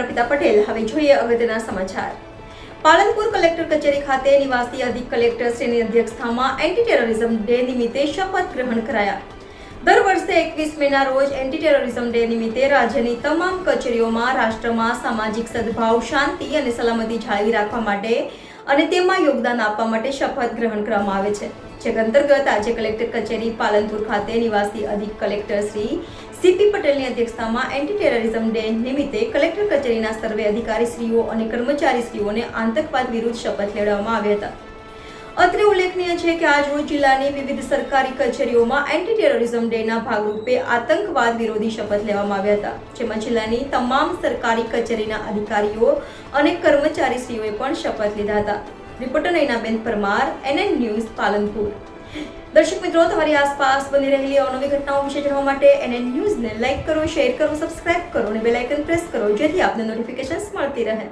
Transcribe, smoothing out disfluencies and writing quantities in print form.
અર્પિતા પટેલ। હવે જોઈએ અગત્યના સમાચાર। પાલનપુર કલેક્ટર કચેરી ખાતે નિવાસી અધિક કલેક્ટર શ્રીની અધ્યક્ષતામાં એન્ટી ટેરરિઝમ ડે નિમિત્તે શપથ ગ્રહણ કરાયા। દર વર્ષે 21 મેના રોજ એન્ટી ટેરરિઝમ ડે નિમિત્તે રાજ્યની તમામ કચેરીઓમાં રાષ્ટ્રમાં સામાજિક સદભાવ, શાંતિ અને સલામતી જાળવી રાખવા માટે અને તેમાં યોગદાન આપવા માટે શપથ ગ્રહણ કરવામાં આવે છે। જે અંતર્ગત આજે કલેક્ટર કચેરી પાલનપુર ખાતે નિવાસી અધિક કલેક્ટર શ્રી સીપી પટેલની અધ્યક્ષતામાં એન્ટી ટેરરિઝમ ડે નિમિત્તે કલેક્ટર કચેરીના સર્વે અધિકારીશ્રીઓ અને કર્મચારીશ્રીઓને આતંકવાદ વિરુદ્ધ શપથ લેવડાવવામાં આવ્યા હતા। અત્રે ઉલ્લેખનીય છે કે આજ રોજ જિલ્લાની વિવિધ સરકારી કચેરીઓમાં એન્ટી ટેરરિઝમ ડેના ભાગરૂપે આતંકવાદ વિરોધી શપથ લેવામાં આવ્યા હતા, જેમાં જિલ્લાની તમામ સરકારી કચેરીના અધિકારીઓ અને કર્મચારીશ્રીઓએ પણ શપથ લીધા હતા। Reporter Nainaben Parmar, NN news, Palanpur. દર્શક મિત્રો, તમારી આસપાસ બની રહેલી અવનવી ઘટનાઓ વિશે જાણવા માટે NN ન્યૂઝને લાઈક કરો, શેર કરો, સબસ્ક્રાઇબ કરો અને બેલ આઇકન પ્રેસ કરો, જેથી આપને નોટિફિકેશન્સ મળતી રહે।